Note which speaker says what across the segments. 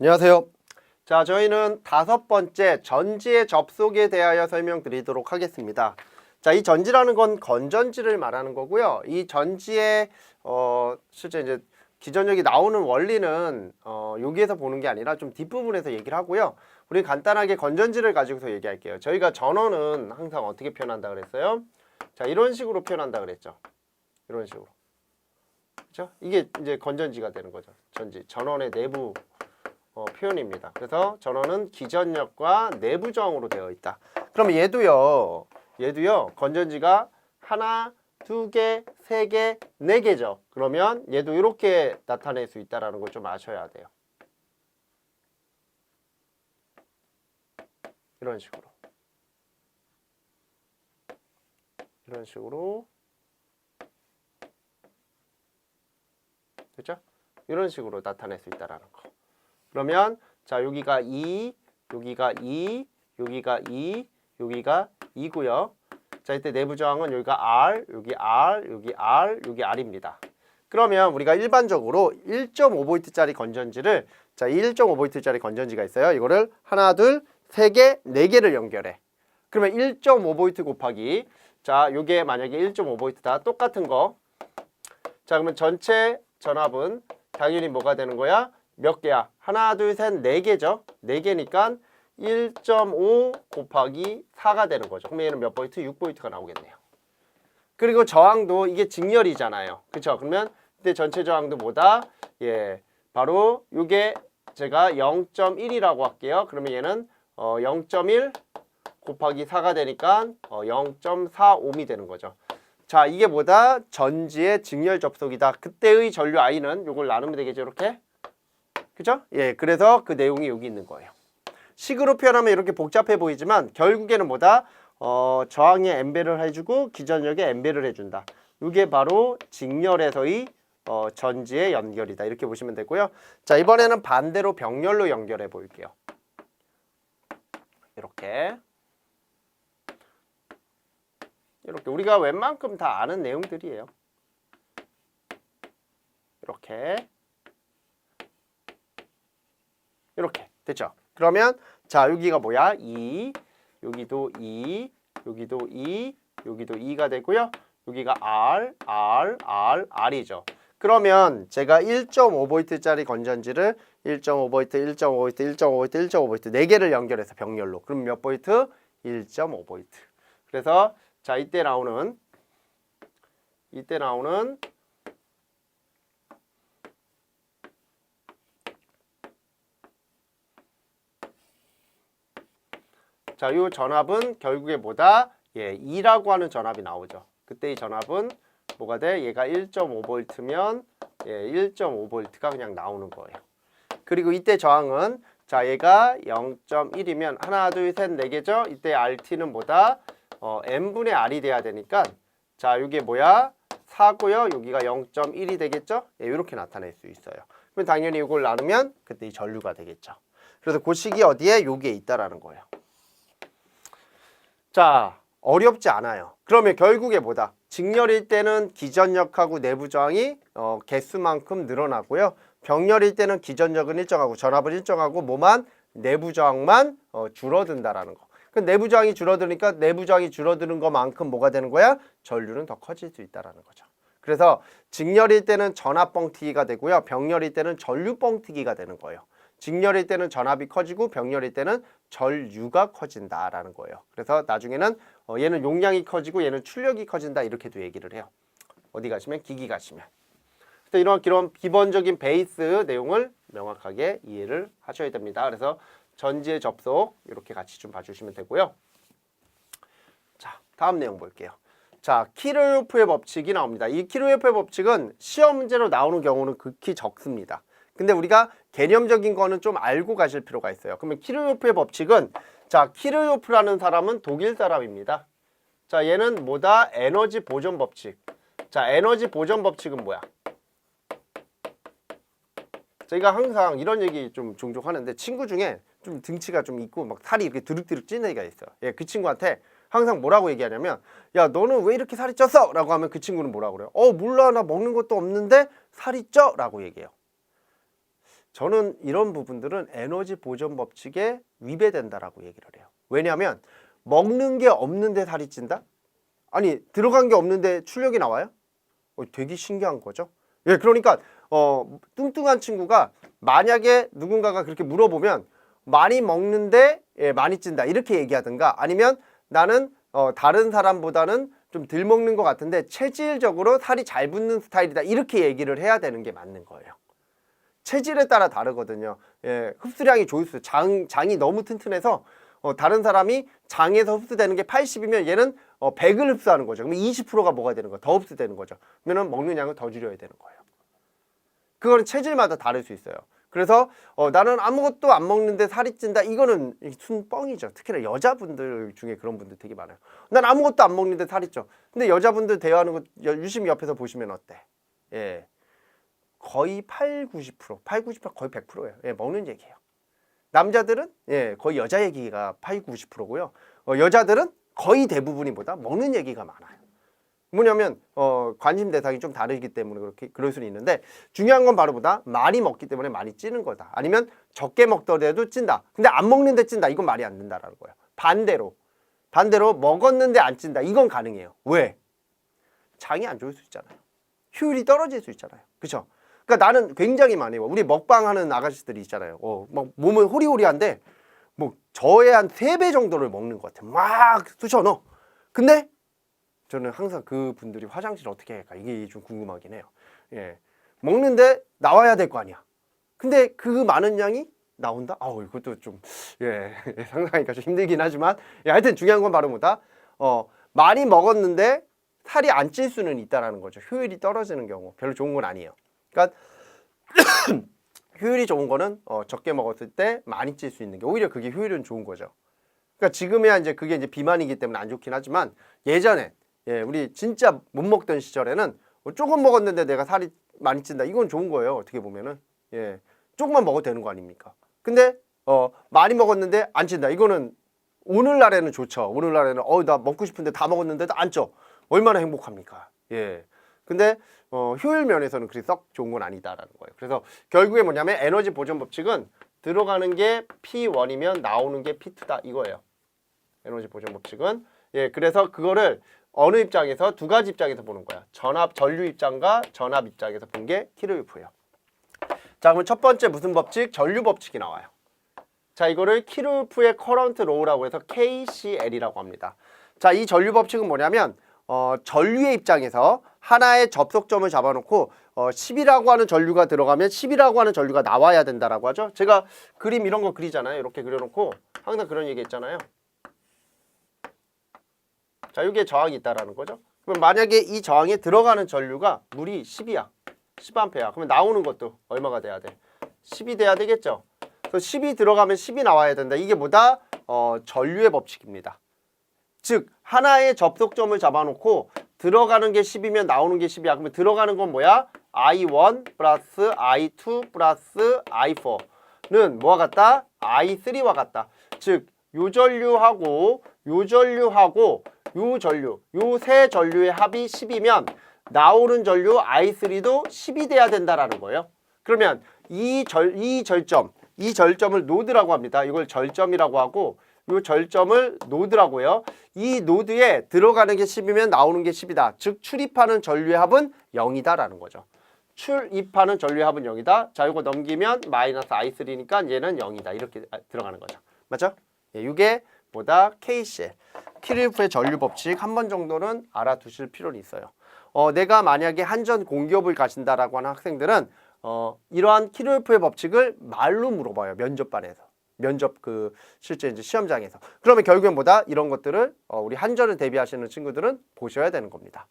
Speaker 1: 안녕하세요. 자, 저희는 5번째 전지의 접속에 대하여 설명드리도록 하겠습니다. 자, 이 전지라는 건 건전지를 말하는 거고요. 이 전지의 실제 이제 기전력이 나오는 원리는 여기에서 보는 게 아니라 좀 뒷부분에서 얘기를 하고요. 우리 간단하게 건전지를 가지고서 얘기할게요. 저희가 전원은 항상 어떻게 표현한다 그랬어요? 자, 이런 식으로 표현한다 그랬죠. 이런 식으로. 그렇죠? 이게 이제 건전지가 되는 거죠. 전지, 전원의 내부 표현입니다. 그래서 전원은 기전력과 내부 저항으로 되어 있다. 그럼 얘도요 건전지가 하나, 두 개, 세 개, 네 개죠. 그러면 얘도 이렇게 나타낼 수 있다는 걸 좀 아셔야 돼요. 이런 식으로. 이런 식으로. 그렇죠? 이런 식으로 나타낼 수 있다는 거. 그러면 자, 여기가 2, 여기가 2, 여기가 2, 여기가 2고요. 자, 이때 내부 저항은 여기가 R, 여기 R, 여기 R, 여기 R입니다. 그러면 우리가 일반적으로 1.5V짜리 건전지를 자, 1.5V짜리 건전지가 있어요. 이거를 하나, 둘, 세 개, 네 개를 연결해. 그러면 1.5V 곱하기 자, 요게 만약에 1.5V다. 똑같은 거. 자, 그러면 전체 전압은 당연히 뭐가 되는 거야? 몇 개야? 하나, 둘, 셋, 네 개죠? 네 개니까 1.5 곱하기 4가 되는 거죠. 그러면 얘는 몇 볼트? 6볼트가 나오겠네요. 그리고 저항도 이게 직렬이잖아요. 그쵸? 그러면 이때 전체 저항도 뭐다? 예, 바로 이게 제가 0.1이라고 할게요. 그러면 얘는 0.1 곱하기 4가 되니까 0.45옴이 되는 거죠. 자, 이게 뭐다? 전지의 직렬 접속이다. 그때의 전류 I는 이걸 나누면 되겠죠, 이렇게? 그죠? 예, 그래서 그 내용이 여기 있는 거예요. 식으로 표현하면 이렇게 복잡해 보이지만 결국에는 뭐다? 저항에 N배를 해주고 기전력에 N배를 해준다. 이게 바로 직렬에서의 전지의 연결이다. 이렇게 보시면 되고요. 자, 이번에는 반대로 병렬로 연결해 볼게요. 이렇게 우리가 웬만큼 다 아는 내용들이에요. 이렇게 됐죠? 그러면 자, 여기가 뭐야? 2, 여기도 2, 여기도 2, 여기도 2가 되고요. 여기가 R, R, R, R이죠. 그러면 제가 1.5V짜리 건전지를 1.5V, 1.5V, 1.5V, 1.5V 4개를 연결해서 병렬로. 그럼 몇 볼트? 1.5V. 그래서 자, 이때 나오는 자, 이 전압은 결국에 뭐다? 예, 2라고 하는 전압이 나오죠. 그때 이 전압은 뭐가 돼? 얘가 1.5V면 예, 1.5V가 그냥 나오는 거예요. 그리고 이때 저항은 자, 얘가 0.1이면 하나, 둘, 셋, 네 개죠? 이때 RT는 뭐다? N분의 R이 돼야 되니까 자, 이게 뭐야? 4고요. 여기가 0.1이 되겠죠? 예, 이렇게 나타낼 수 있어요. 그럼 당연히 이걸 나누면 그때 이 전류가 되겠죠. 그래서 그 식이 어디에? 여기에 있다라는 거예요. 자, 어렵지 않아요. 그러면 결국에 뭐다? 직렬일 때는 기전력하고 내부 저항이 개수만큼 늘어나고요. 병렬일 때는 기전력은 일정하고 전압은 일정하고 뭐만? 내부 저항만 줄어든다라는 거. 그 내부 저항이 줄어드니까 내부 저항이 줄어드는 것만큼 뭐가 되는 거야? 전류는 더 커질 수 있다라는 거죠. 그래서 직렬일 때는 전압 뻥튀기가 되고요. 병렬일 때는 전류 뻥튀기가 되는 거예요. 직렬일 때는 전압이 커지고 병렬일 때는 전류가 커진다라는 거예요. 그래서 나중에는 얘는 용량이 커지고 얘는 출력이 커진다 이렇게도 얘기를 해요. 어디 가시면? 기기 가시면. 그래서 이런 기본적인 베이스 내용을 명확하게 이해를 하셔야 됩니다. 그래서 전지의 접속 이렇게 같이 좀 봐주시면 되고요. 자, 다음 내용 볼게요. 자, 키르호프의 법칙이 나옵니다. 이 키르호프의 법칙은 시험 문제로 나오는 경우는 극히 적습니다. 근데 우리가 개념적인 거는 좀 알고 가실 필요가 있어요. 그러면 키르호프의 법칙은 자, 키르호프라는 사람은 독일 사람입니다. 자, 얘는 뭐다? 에너지 보존 법칙. 자, 에너지 보존 법칙은 뭐야? 저희가 항상 이런 얘기 좀 종종 하는데 친구 중에 좀 등치가 좀 있고 막 살이 이렇게 드륵드륵 찐 애가 있어요. 예, 그 친구한테 항상 뭐라고 얘기하냐면 야, 너는 왜 이렇게 살이 쪘어? 라고 하면 그 친구는 뭐라고 그래요? 몰라, 나 먹는 것도 없는데 살이 쪄? 라고 얘기해요. 저는 이런 부분들은 에너지 보존 법칙에 위배된다라고 얘기를 해요. 왜냐하면 먹는 게 없는데 살이 찐다? 아니 들어간 게 없는데 출력이 나와요? 되게 신기한 거죠. 예, 그러니까 뚱뚱한 친구가 만약에 누군가가 그렇게 물어보면 많이 먹는데 많이 찐다 이렇게 얘기하든가 아니면 나는 다른 사람보다는 좀 덜 먹는 것 같은데 체질적으로 살이 잘 붙는 스타일이다 이렇게 얘기를 해야 되는 게 맞는 거예요. 체질에 따라 다르거든요. 예, 흡수량이 좋을 수 있어요. 장이 너무 튼튼해서 다른 사람이 장에서 흡수되는 게 80이면 얘는 100을 흡수하는 거죠. 그러면 20%가 뭐가 되는 거예요? 더 흡수되는 거죠. 그러면 먹는 양을 더 줄여야 되는 거예요. 그거는 체질마다 다를 수 있어요. 그래서 나는 아무것도 안 먹는데 살이 찐다. 이거는 순뻥이죠. 특히나 여자분들 중에 그런 분들 되게 많아요. 난 아무것도 안 먹는데 살이 쪄. 근데 여자분들 대화하는 거 유심히 옆에서 보시면 어때? 예, 거의 80, 90% 거의 100%예요. 예, 먹는 얘기예요. 남자들은 거의 여자 얘기가 80, 90%고요. 여자들은 거의 대부분이 보다 먹는 얘기가 많아요. 뭐냐면 관심 대상이 좀 다르기 때문에 그럴 수는 있는데 중요한 건 바로 보다 많이 먹기 때문에 많이 찌는 거다. 아니면 적게 먹더라도 찐다. 근데 안 먹는데 찐다. 이건 말이 안 된다라는 거예요. 반대로 먹었는데 안 찐다. 이건 가능해요. 왜? 장이 안 좋을 수 있잖아요. 효율이 떨어질 수 있잖아요. 그렇죠? 그러니까 나는 굉장히 많이 해요. 우리 먹방하는 아가씨들이 있잖아요. 막 몸은 호리호리한데 뭐 저의 한 3배 정도를 먹는 것 같아요. 막 쑤셔 넣어. 근데 저는 항상 그 분들이 화장실 어떻게 할까 이게 좀 궁금하긴 해요. 예, 먹는데 나와야 될 거 아니야. 근데 그 많은 양이 나온다? 이것도 좀 상상하니까 좀 힘들긴 하지만 하여튼 중요한 건 바로 뭐다? 많이 먹었는데 살이 안 찔 수는 있다라는 거죠. 효율이 떨어지는 경우 별로 좋은 건 아니에요. 그러니까 효율이 좋은 거는 적게 먹었을 때 많이 찔 수 있는 게 오히려 그게 효율은 좋은 거죠. 그러니까 지금이야 이제 그게 이제 비만이기 때문에 안 좋긴 하지만 예전에 우리 진짜 못 먹던 시절에는 조금 먹었는데 내가 살이 많이 찐다. 이건 좋은 거예요. 어떻게 보면은 조금만 먹어도 되는 거 아닙니까? 근데 많이 먹었는데 안 찐다. 이거는 오늘날에는 좋죠. 오늘날에는 나 먹고 싶은데 다 먹었는데도 안 쪄. 얼마나 행복합니까? 근데 효율 면에서는 그리 썩 좋은 건 아니다라는 거예요. 그래서 결국에 뭐냐면 에너지 보존 법칙은 들어가는 게 P1이면 나오는 게 P2다 이거예요. 에너지 보존 법칙은 그래서 그거를 어느 입장에서 두 가지 입장에서 보는 거야. 전류 입장과 전압 입장에서 본 게 키르우프예요. 자, 그럼 첫 번째 무슨 법칙? 전류 법칙이 나와요. 자, 이거를 키르우프의 커런트 로우라고 해서 KCL이라고 합니다. 자, 이 전류 법칙은 뭐냐면 전류의 입장에서 하나의 접속점을 잡아놓고 10이라고 하는 전류가 들어가면 10이라고 하는 전류가 나와야 된다라고 하죠. 제가 그림 이런 거 그리잖아요. 이렇게 그려놓고 항상 그런 얘기 했잖아요. 자, 여기에 저항이 있다라는 거죠. 그럼 만약에 이 저항에 들어가는 전류가 물이 10이야. 10A야. 그러면 나오는 것도 얼마가 돼야 돼? 10이 돼야 되겠죠. 그래서 10이 들어가면 10이 나와야 된다. 이게 뭐다? 전류의 법칙입니다. 즉 하나의 접속점을 잡아놓고 들어가는 게 10이면 나오는 게 10이야. 그러면 들어가는 건 뭐야? I1 플러스 I2 플러스 I4는 뭐와 같다? I3와 같다. 즉 요 전류하고 요 전류하고 요 전류, 요 세 전류의 합이 10이면 나오는 전류 I3도 10이 돼야 된다라는 거예요. 그러면 이 절점을 노드라고 합니다. 이걸 절점이라고 하고 요 절점을 노드라고요. 이 노드에 들어가는 게 10이면 나오는 게 10이다. 즉 출입하는 전류의 합은 0이다라는 거죠. 출입하는 전류의 합은 0이다. 자, 이거 넘기면 마이너스 I3니까 얘는 0이다. 이렇게 들어가는 거죠. 맞죠? 이게 뭐다? KCL. 키르우프의 전류 법칙 한 번 정도는 알아두실 필요는 있어요. 내가 만약에 한전 공기업을 가신다라고 하는 학생들은 이러한 키르우프의 법칙을 말로 물어봐요. 면접반에서. 면접 실제 이제 시험장에서. 그러면 결국엔 뭐다? 이런 것들을 우리 한전을 대비하시는 친구들은 보셔야 되는 겁니다.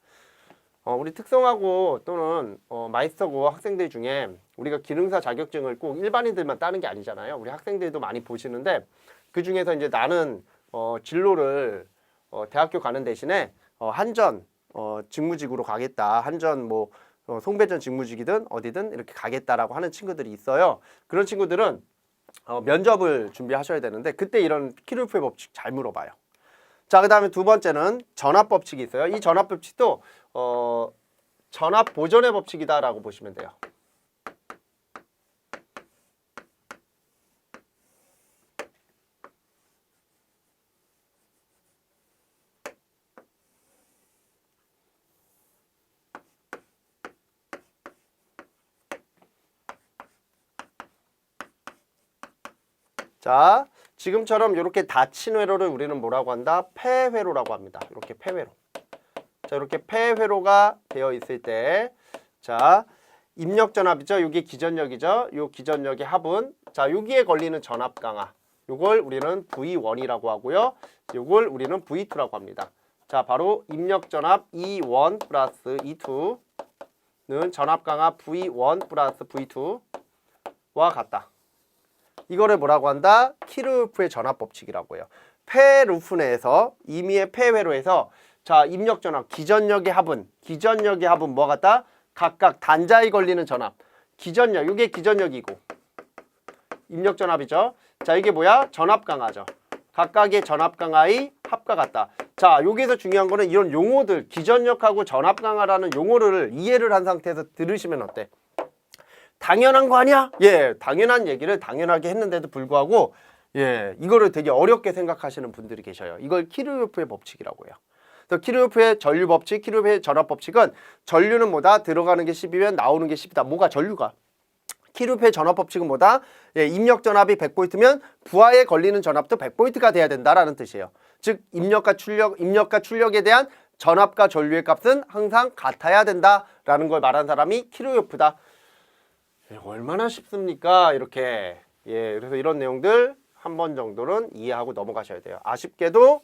Speaker 1: 우리 특성화고 또는 마이스터고 학생들 중에 우리가 기능사 자격증을 꼭 일반인들만 따는 게 아니잖아요. 우리 학생들도 많이 보시는데 그 중에서 이제 나는 진로를 대학교 가는 대신에 한전 직무직으로 가겠다. 한전 뭐 송배전 직무직이든 어디든 이렇게 가겠다라고 하는 친구들이 있어요. 그런 친구들은 면접을 준비하셔야 되는데 그때 이런 키르우프의 법칙 잘 물어봐요. 자, 그 다음에 두 번째는 전압 법칙이 있어요. 이 전압 법칙도 전압 보존의 법칙이다라고 보시면 돼요. 자, 지금처럼 이렇게 닫힌 회로를 우리는 뭐라고 한다? 폐회로라고 합니다. 이렇게 폐회로. 자, 이렇게 폐회로가 되어 있을 때, 자, 입력 전압이죠. 이게 기전력이죠. 요 기전력의 합은, 자, 여기에 걸리는 전압 강하. 요걸 우리는 V1이라고 하고요. 요걸 우리는 V2라고 합니다. 자, 바로 입력 전압 E1 플러스 E2는 전압 강하 V1 플러스 V2와 같다. 이거를 뭐라고 한다? 키르호프의 전압 법칙이라고 해요. 폐루프 내에서 임의의 폐회로에서 자, 입력 전압 기전력의 합은 뭐 같다? 각각 단자에 걸리는 전압. 기전력, 이게 기전력이고 입력 전압이죠. 자, 이게 뭐야? 전압 강하죠. 각각의 전압 강하의 합과 같다. 자, 여기서 중요한 거는 이런 용어들, 기전력하고 전압 강하라는 용어를 이해를 한 상태에서 들으시면 어때? 당연한 거 아니야? 예, 당연한 얘기를 당연하게 했는데도 불구하고 예, 이거를 되게 어렵게 생각하시는 분들이 계셔요. 이걸 키르호프의 법칙이라고 해요. 그래서 키르호프의 전류 법칙, 키르호프의 전압 법칙은 전류는 뭐다? 들어가는 게 10이면 나오는 게 10이다. 뭐가 전류가? 키르호프의 전압 법칙은 뭐다? 예, 입력 전압이 100V면 부하에 걸리는 전압도 100V가 돼야 된다라는 뜻이에요. 즉 입력과 출력에 대한 전압과 전류의 값은 항상 같아야 된다라는 걸 말한 사람이 키르호프다. 예, 얼마나 쉽습니까? 이렇게. 예, 그래서 이런 내용들 한 번 정도는 이해하고 넘어가셔야 돼요. 아쉽게도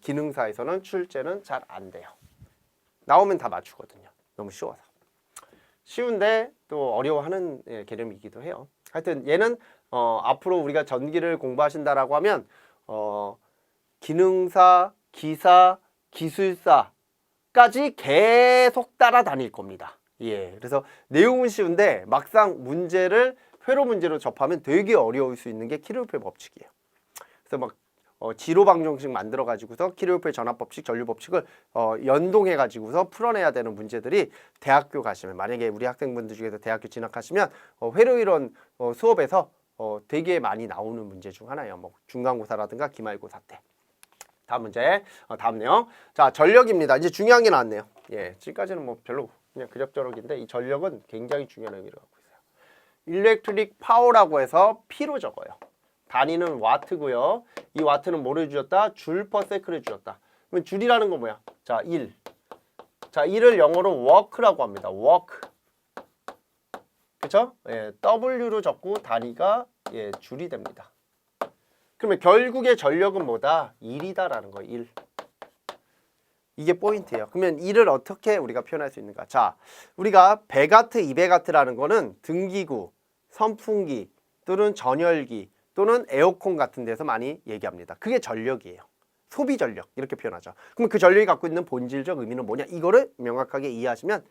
Speaker 1: 기능사에서는 출제는 잘 안 돼요. 나오면 다 맞추거든요. 너무 쉬워서. 쉬운데 또 어려워하는 개념이기도 해요. 하여튼 얘는 앞으로 우리가 전기를 공부하신다라고 하면 기능사, 기사, 기술사까지 계속 따라다닐 겁니다. 예, 그래서 내용은 쉬운데 막상 문제를 회로 문제로 접하면 되게 어려울 수 있는 게 키르호프의 법칙이에요. 그래서 막 지로 방정식 만들어 가지고서 키르호프의 전압 법칙, 전류 법칙을 연동해 가지고서 풀어내야 되는 문제들이 대학교 가시면, 만약에 우리 학생분들 중에서 대학교 진학하시면 회로 이론 수업에서 되게 많이 나오는 문제 중 하나예요. 뭐 중간고사라든가 기말고사 때. 다음 문제, 다음 내용. 자, 전력입니다. 이제 중요한 게 나왔네요. 예, 지금까지는 뭐 별로 그냥 그럭저럭인데 이 전력은 굉장히 중요한 의미를 갖고 있어요. 일렉트릭 파워라고 해서 P로 적어요. 단위는 와트고요. 이 와트는 뭐를 주었다? 줄 퍼 세크를 주었다. 그러면 줄이라는 건 뭐야? 자, 1. 자, 1을 영어로 work라고 합니다. work. 그쵸? 예, W로 적고 단위가 예, 줄이 됩니다. 그러면 결국의 전력은 뭐다? 1이다라는 거예요. 1. 이게 포인트예요. 그러면 1을 어떻게 우리가 표현할 수 있는가? 자, 우리가 100W, 200W라는 거는 등기구, 선풍기 또는 전열기 또는 에어컨 같은 데서 많이 얘기합니다. 그게 전력이에요. 소비 전력 이렇게 표현하죠. 그럼 그 전력이 갖고 있는 본질적 의미는 뭐냐? 이거를 명확하게 이해하시면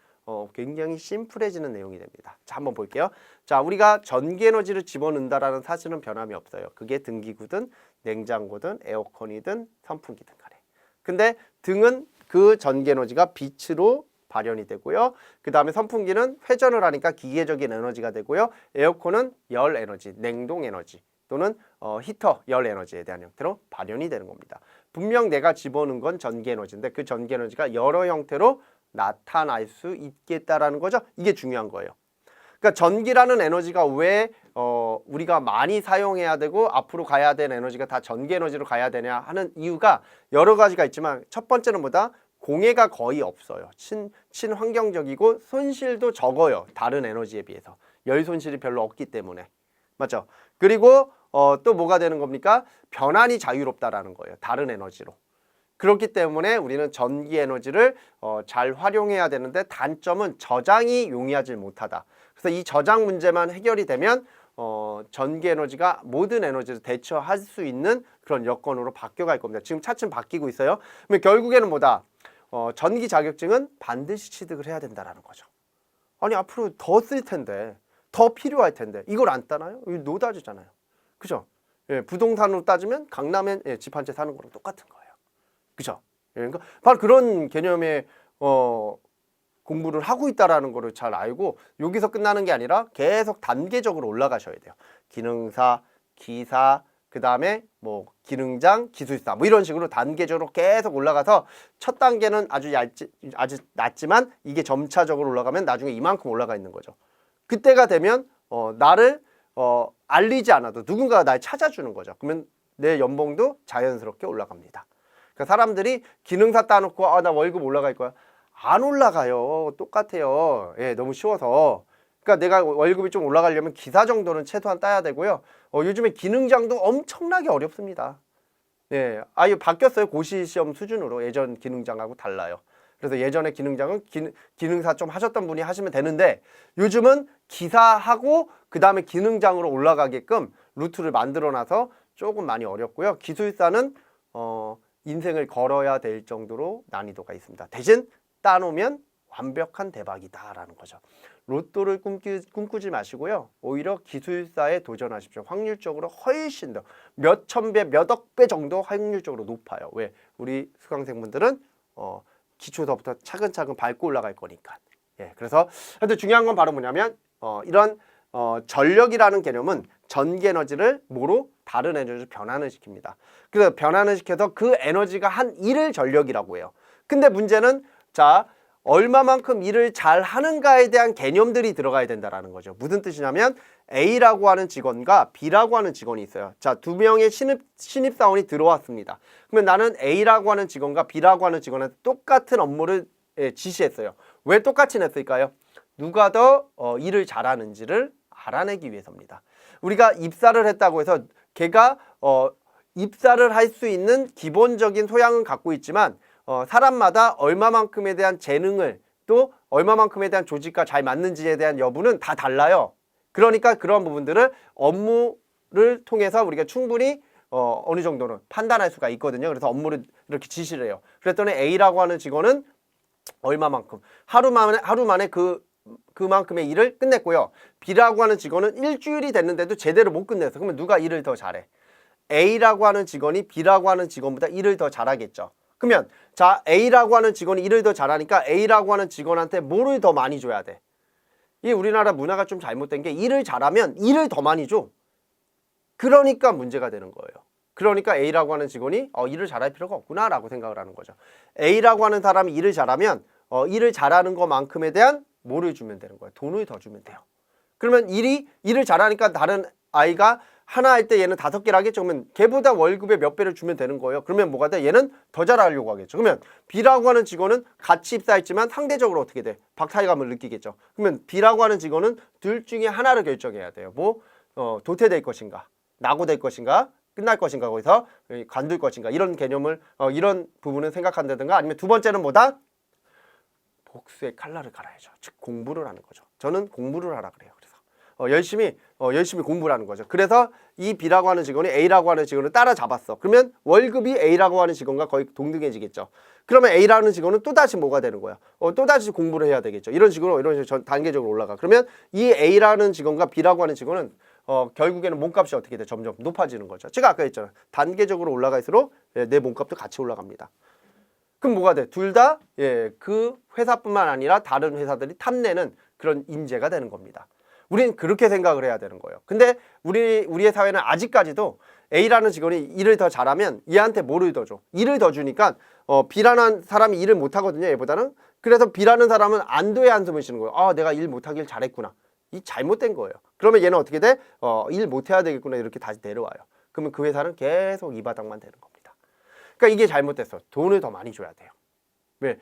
Speaker 1: 굉장히 심플해지는 내용이 됩니다. 자, 한번 볼게요. 자, 우리가 전기 에너지를 집어넣는다라는 사실은 변함이 없어요. 그게 등기구든 냉장고든 에어컨이든 선풍기든 간에. 근데 등은 그 전기 에너지가 빛으로 발현이 되고요. 그 다음에 선풍기는 회전을 하니까 기계적인 에너지가 되고요. 에어컨은 열 에너지, 냉동 에너지 또는 히터, 열 에너지에 대한 형태로 발현이 되는 겁니다. 분명 내가 집어넣은 건 전기 에너지인데 그 전기 에너지가 여러 형태로 나타날 수 있겠다라는 거죠. 이게 중요한 거예요. 그러니까 전기라는 에너지가 왜 우리가 많이 사용해야 되고 앞으로 가야 되는 에너지가 다 전기 에너지로 가야 되냐 하는 이유가 여러 가지가 있지만 첫 번째는 뭐다? 공해가 거의 없어요. 친환경적이고 손실도 적어요. 다른 에너지에 비해서. 열 손실이 별로 없기 때문에. 맞죠? 그리고 또 뭐가 되는 겁니까? 변환이 자유롭다라는 거예요. 다른 에너지로. 그렇기 때문에 우리는 전기 에너지를 잘 활용해야 되는데 단점은 저장이 용이하지 못하다. 그래서 이 저장 문제만 해결이 되면 전기 에너지가 모든 에너지를 대처할 수 있는 그런 여건으로 바뀌어갈 겁니다. 지금 차츰 바뀌고 있어요. 그러면 결국에는 뭐다? 전기 자격증은 반드시 취득을 해야 된다는 거죠. 아니 앞으로 더 쓸 텐데 더 필요할 텐데 이걸 안 따나요? 이거 노다지잖아요. 그죠? 예, 부동산으로 따지면 강남에 집 한 채 사는 거랑 똑같은 거예요. 그죠? 예, 그러니까 바로 그런 개념의 공부를 하고 있다라는 거를 잘 알고 여기서 끝나는 게 아니라 계속 단계적으로 올라가셔야 돼요. 기능사, 기사, 그 다음에 뭐 기능장, 기술사 뭐 이런 식으로 단계적으로 계속 올라가서 첫 단계는 아주 낮지만 이게 점차적으로 올라가면 나중에 이만큼 올라가 있는 거죠. 그때가 되면 나를 알리지 않아도 누군가가 날 찾아주는 거죠. 그러면 내 연봉도 자연스럽게 올라갑니다. 그러니까 사람들이 기능사 따놓고 나 월급 올라갈 거야. 안 올라가요. 똑같아요. 예, 너무 쉬워서. 그러니까 내가 월급이 좀 올라가려면 기사 정도는 최소한 따야 되고요. 요즘에 기능장도 엄청나게 어렵습니다. 예, 아예 바뀌었어요. 고시 시험 수준으로. 예전 기능장하고 달라요. 그래서 예전에 기능장은 기능사 좀 하셨던 분이 하시면 되는데 요즘은 기사하고 그 다음에 기능장으로 올라가게끔 루트를 만들어놔서 조금 많이 어렵고요. 기술사는 인생을 걸어야 될 정도로 난이도가 있습니다. 대신 따놓으면 완벽한 대박이다라는 거죠. 로또를 꿈꾸지 마시고요. 오히려 기술사에 도전하십시오. 확률적으로 훨씬 더 몇천 배, 몇억 배 정도 확률적으로 높아요. 왜? 우리 수강생분들은 기초서부터 차근차근 밟고 올라갈 거니까. 예, 그래서 근데 중요한 건 바로 뭐냐면 이런 전력이라는 개념은 전기 에너지를 뭐로? 다른 에너지로 변환을 시킵니다. 그래서 변환을 시켜서 그 에너지가 한 일을 전력이라고 해요. 근데 문제는 자 얼마만큼 일을 잘 하는가에 대한 개념들이 들어가야 된다는 거죠. 무슨 뜻이냐면 A라고 하는 직원과 B라고 하는 직원이 있어요. 자, 두 명의 신입사원이 들어왔습니다. 그러면 나는 A라고 하는 직원과 B라고 하는 직원한테 똑같은 업무를 지시했어요. 왜 똑같이 냈을까요? 누가 더 일을 잘하는지를 알아내기 위해서입니다. 우리가 입사를 했다고 해서 걔가 입사를 할 수 있는 기본적인 소양은 갖고 있지만 사람마다 얼마만큼에 대한 재능을 또 얼마만큼에 대한 조직과 잘 맞는지에 대한 여부는 다 달라요. 그러니까 그런 부분들을 업무를 통해서 우리가 충분히 어느 정도는 판단할 수가 있거든요. 그래서 업무를 이렇게 지시를 해요. 그랬더니 A라고 하는 직원은 얼마만큼 하루 만에 그만큼의 일을 끝냈고요. B라고 하는 직원은 일주일이 됐는데도 제대로 못 끝냈어. 그러면 누가 일을 더 잘해? A라고 하는 직원이 B라고 하는 직원보다 일을 더 잘하겠죠. 그러면 자 A라고 하는 직원이 일을 더 잘하니까 A라고 하는 직원한테 뭐를 더 많이 줘야 돼? 이 우리나라 문화가 좀 잘못된 게 일을 잘하면 일을 더 많이 줘. 그러니까 문제가 되는 거예요. 그러니까 A라고 하는 직원이 일을 잘할 필요가 없구나 라고 생각을 하는 거죠. A라고 하는 사람이 일을 잘하면 일을 잘하는 것만큼에 대한 뭐를 주면 되는 거예요? 돈을 더 주면 돼요. 그러면 일을 잘하니까 다른 아이가 하나 할 때 얘는 5개를 하겠죠. 그러면 걔보다 월급의 몇 배를 주면 되는 거예요. 그러면 뭐가 돼? 얘는 더 잘하려고 하겠죠. 그러면 B라고 하는 직원은 같이 입사했지만 상대적으로 어떻게 돼? 박탈감을 느끼겠죠. 그러면 B라고 하는 직원은 둘 중에 하나를 결정해야 돼요. 도태될 것인가? 낙오될 것인가? 끝날 것인가? 거기서 관둘 것인가? 이런 개념을 이런 부분은 생각한다든가 아니면 두 번째는 뭐다? 복수의 칼날을 갈아야죠. 즉 공부를 하는 거죠. 저는 공부를 하라 그래요. 그래서 열심히 공부를 하는 거죠. 그래서 이 B라고 하는 직원이 A라고 하는 직원을 따라잡았어. 그러면 월급이 A라고 하는 직원과 거의 동등해지겠죠. 그러면 A라는 직원은 또다시 뭐가 되는 거야? 또다시 공부를 해야 되겠죠. 이런 식으로 단계적으로 올라가. 그러면 이 A라는 직원과 B라고 하는 직원은 결국에는 몸값이 어떻게 돼? 점점 높아지는 거죠. 제가 아까 했잖아요. 단계적으로 올라갈수록 내 몸값도 같이 올라갑니다. 그럼 뭐가 돼? 둘 다 그 회사뿐만 아니라 다른 회사들이 탐내는 그런 인재가 되는 겁니다. 우리는 그렇게 생각을 해야 되는 거예요. 근데 우리의 사회는 아직까지도 A라는 직원이 일을 더 잘하면 얘한테 뭐를 더 줘? 일을 더 주니까 B라는 사람이 일을 못하거든요. 얘보다는. 그래서 B라는 사람은 안도의 한숨을 쉬는 거예요. 내가 일 못하길 잘했구나. 이 잘못된 거예요. 그러면 얘는 어떻게 돼? 일 못해야 되겠구나 이렇게 다시 내려와요. 그러면 그 회사는 계속 이 바닥만 되는 겁니다. 그러니까 이게 잘못됐어. 돈을 더 많이 줘야 돼요. 왜?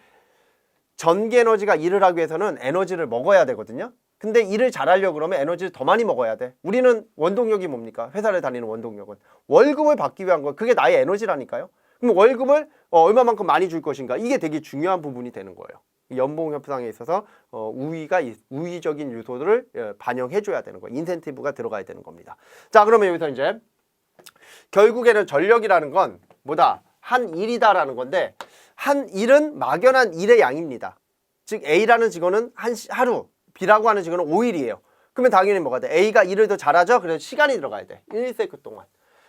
Speaker 1: 전기 에너지가 일을 하기 위해서는 에너지를 먹어야 되거든요. 근데 일을 잘하려고 그러면 에너지를 더 많이 먹어야 돼. 우리는 원동력이 뭡니까? 회사를 다니는 원동력은 월급을 받기 위한 거. 그게 나의 에너지라니까요. 그럼 월급을 얼마만큼 많이 줄 것인가? 이게 되게 중요한 부분이 되는 거예요. 연봉 협상에 있어서 우위적인 요소들을 반영해 줘야 되는 거예요. 인센티브가 들어가야 되는 겁니다. 자, 그러면 여기서 이제 결국에는 전력이라는 건 뭐다? 한 일이다라는 건데 한 일은 막연한 일의 양입니다. 즉 A라는 직원은 하루, B라고 하는 직원은 5일이에요. 그러면 당연히 뭐가 돼? A가 일을 더 잘하죠? 그래서 시간이 들어가야 돼. 1세크 동안.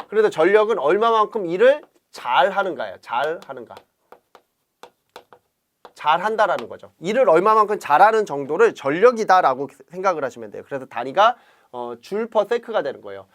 Speaker 1: 그래서 전력은 얼마만큼 일을 잘 하는가예요. 잘 하는가. 잘 한다라는 거죠. 일을 얼마만큼 잘하는 정도를 전력이다라고 생각을 하시면 돼요. 그래서 단위가 줄 퍼 세크가 되는 거예요.